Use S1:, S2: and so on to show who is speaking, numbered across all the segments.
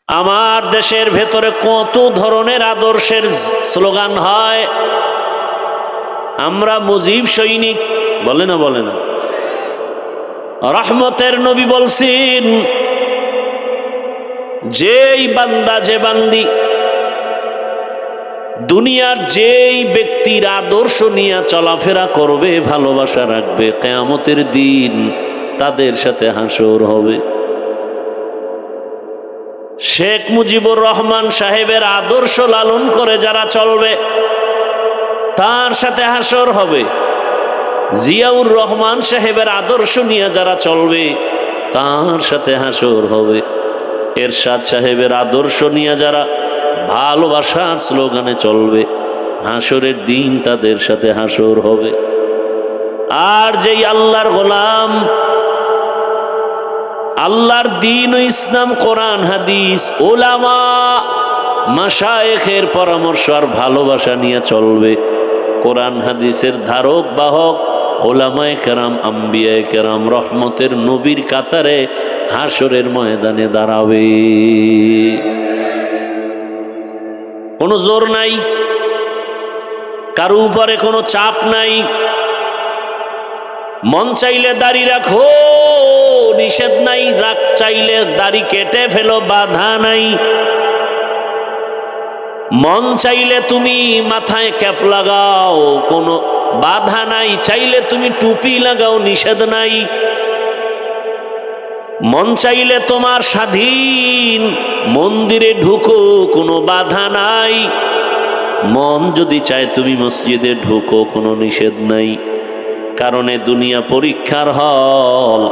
S1: আমার দেশের ভেতরে কত ধরনের আদর্শের স্লোগান হয়। আমরা মুজিব সৈনিক, বলে না বলে না। রহমতের নবী বলছেন, যেই বান্দা যে বান্দি দুনিয়ার যেই ব্যক্তির আদর্শ নিয়ে চলাফেরা করবে, ভালোবাসা রাখবে, কিয়ামতের দিন তাদের সাথে হাসর হবে। শেখ মুজিবুর রহমান সাহেবের আদর্শ লালন করে যারা চলবে তার সাথে হাসর হবে। জিয়াউর রহমান সাহেবের আদর্শ নিয়ে যারা চলবে তার সাথে হাসর হবে। এরশাদ সাহেবের আদর্শ নিয়ে যারা ভালোবাসার স্লোগানে চলবে, হাসরের দিন তাদের সাথে হাসর হবে। আর যেই আল্লাহর গোলাম, আল্লাহর দ্বীন ও ইসলাম, কোরআন হাদিস, ওলামা মাশায়েখের পরামর্শ আর ভালোবাসা নিয়ে চলবে, কোরআন হাদিসের ধারক বাহক ওলামায়ে কেরাম, আম্বিয়ায়ে কেরাম, রহমতের নবীর কাতারে হাসরের ময়দানে দাঁড়াবে। কোনো জোর নাই, কারো উপরে কোনো চাপ নাই। মন চাইলে দাড়ি রাখো, নিষেধ নাই। রাখ চাইলে দাড়ি কেটে ফেলো, বাধা নাই। মন চাইলে তুমি মাথায় ক্যাপ লাগাও, কোনো বাধা নাই। চাইলে তুমি টুপি লাগাও, নিষেধ নাই। মন চাইলে তোমার স্বাধীন মন্দিরে ঢুকো, কোনো বাধা নাই। মন যদি চায় তুমি মসজিদে ঢুকো, কোনো নিষেধ নাই। কারণে দুনিয়া পরীক্ষার হল,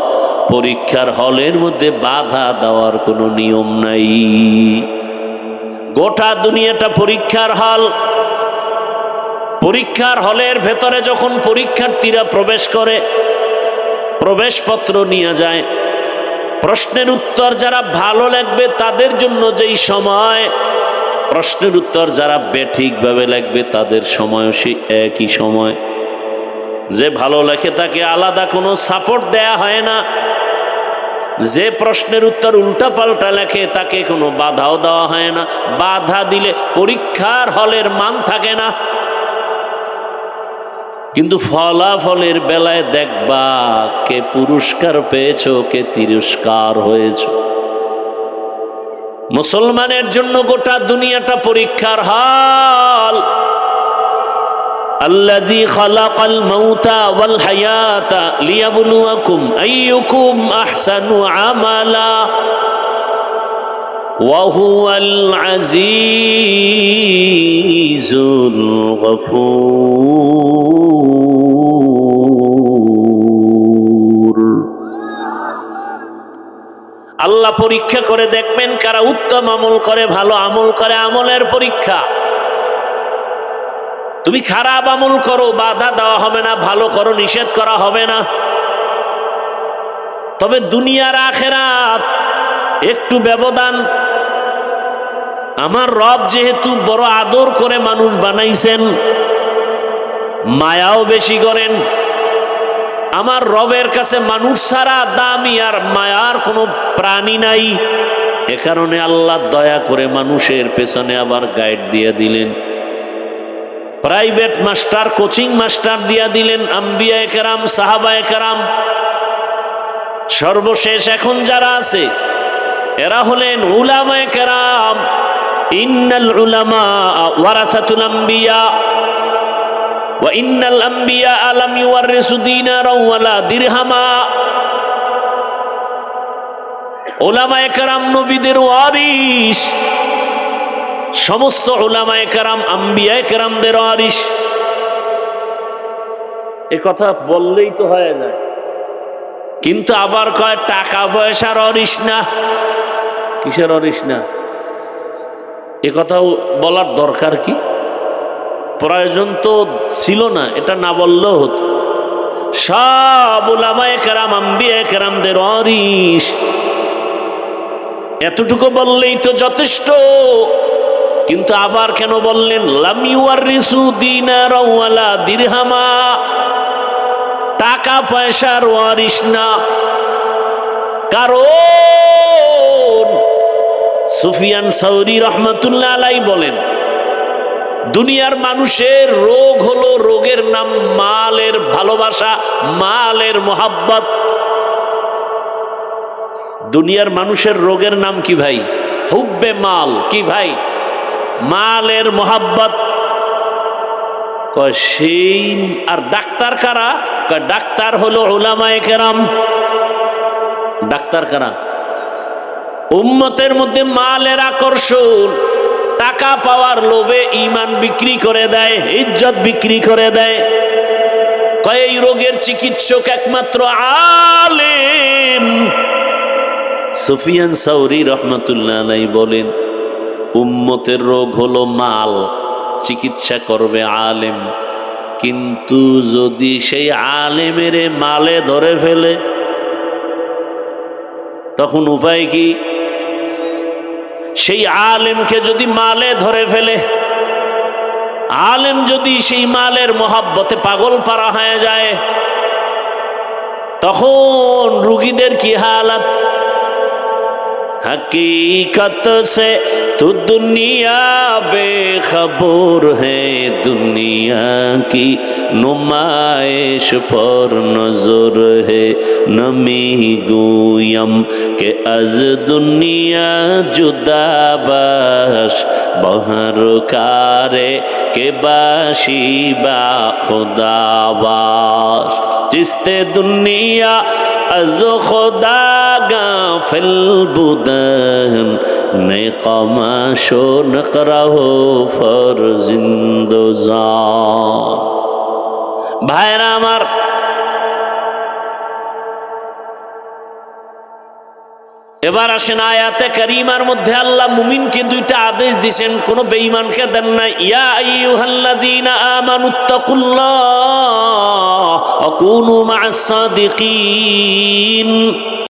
S1: পরীক্ষার হলের মধ্যে বাধা দেওয়ার কোনো নিয়ম নাই। গোটা দুনিয়াটা পরীক্ষার হল। পরীক্ষার হলের ভেতরে যখন পরীক্ষার্থীরা প্রবেশ করে, প্রবেশপত্র নিয়ে যায়, প্রশ্নের উত্তর যারা ভালো লাগবে তাদের জন্য যেই সময়, প্রশ্নের উত্তর যারা বেঠিকভাবে লাগবে তাদের সময়ও সেই একই সময়। যে ভালো লেখে তাকে আলাদা কোনো সাপোর্ট দেয়া হয় না, যে প্রশ্নের উত্তর উল্টা পাল্টা লেখে তাকে কোনো বাধাও দেওয়া হয় না। বাধা দিলে পরীক্ষার হলের মান থাকে না। কিন্তু ফলাফলের বেলায় দেখবা কে পুরস্কার পেয়েছো, কে তিরস্কার হয়েছো। মুসলমানের জন্য গোটা দুনিয়াটা পরীক্ষার হল। আল্লাযী খালাকাল মাউতা ওয়াল হায়াতা লিয়াবলুয়াকুম আইয়ুকুম আহসানু আমালা ওয়া হুয়াল আজিজুল গফুর। আল্লাহ পরীক্ষা করে দেখবেন কারা উত্তম আমল করে, ভালো আমল করে। আমলের পরীক্ষা। তুমি খারাপ আমল করো, বাধা দেওয়া হবে না। ভালো করো, নিষেধ করা হবে না। তবে দুনিয়ার আখেরাত একটু ব্যবধান। আমার রব যেহেতু বড় আদর করে মানুষ বানাইছেন, মায়াও বেশি করেন। আমার রবের কাছে মানুষ ছাড়া দামি আর মায়ার কোনো প্রাণী নাই। এ কারণে আল্লাহ দয়া করে মানুষের পেছনে আবার গাইড দিয়ে দিলেন, প্রাইভেট মাস্টার, কোচিং মাস্টার দিয়া দিলেন, আম্বিয়ায়ে কেরাম, সাহাবায়ে কেরাম। সর্বশেষ এখন যারা আছে এরা হলেন উলামায়ে কেরাম। ইন্নাল উলামা ওয়ারাসাতুল আম্বিয়া ওয়া ইন্নাল আম্বিয়া লাম ইউওয়ারিসু দিনারাও ওয়ালা দিরহামা। উলামায়ে কেরাম নবীদের ওয়ারিস। সমস্ত উলামায়ে কেরাম আম্বিয়ায়ে কেরামদের ওয়ারিস। এ কথা বললেই তো হয়ে যায়, কিন্তু আবার কয় টাকা পয়সার ওয়ারিস না। কিসের ওয়ারিস না? এ কথাও বলার দরকার কি? প্রয়োজন তো ছিল না, এটা না বললেও হতো। সব উলামায়ে কেরাম আম্বিয়ায়ে কেরামদের ওয়ারিস। এতটুকু বললেই তো যথেষ্ট। কিন্তু আবার কেন বললেন লাম ইউওয়ারিসু দিনারাও ওয়ালা দিরহামা? টাকা পয়সার ওয়ারিস না। কারণ সুফিয়ান সাউরি রহমাতুল্লাহ আলাই বলেন, দুনিয়ার মানুষের রোগ হলো, রোগের নাম মালের ভালোবাসা, মালের মোহাব্বত। দুনিয়ার মানুষের রোগের নাম কি ভাই? হুব্বে মাল। কি ভাই? মালের মোহাব্বত। সেই আর ডাক্তার কারা? ডাক্তার হলো উলামায়ে কেরাম। ডাক্তার কারা? উম্মতের মধ্যে মালের আকর্ষণ, টাকা পাওয়ার লোভে ঈমান বিক্রি করে দেয়, ইজ্জত বিক্রি করে দেয়। এই রোগের চিকিৎসক একমাত্র আলেম। সুফিয়ান সাউরি রহমাতুল্লাহ আলাইহি বলেন, উম্মতের রোগ হলো মাল, চিকিৎসা করবে আলেম। কিন্তু যদি সেই আলেমের মালে ধরে ফেলে তখন উপায় কি? সেই আলেমকে যদি মালে ধরে ফেলে, আলেম যদি সেই মালের মোহাব্বতে পাগল পারা হয়ে যায়, তখন রুগীদের কি হালাত? हकीकत से तो दुनिया बेखबर है, दुनिया की नुमाइश पर नजर है। नमी गुयम के अज दुनिया जुदा बाश, बहर कारे के बाशी बा खुदा बाश। जिसते दुनिया अज खुदा गाफिल बुदन, नेकामाशो नकराहो फर जिंदोजान। भाईरा আমার, এবার আসেন আয়াতে কারিমার মধ্যে আল্লাহ মুমিনকে দুইটা আদেশ দিয়েছেন, কোন বেঈমানকে দেন না। ইয়া আইয়ুহাল্লাযীনা আমানুত্তাকুল্লাহ ওয়া কুনু মা'আস সাদিকিন।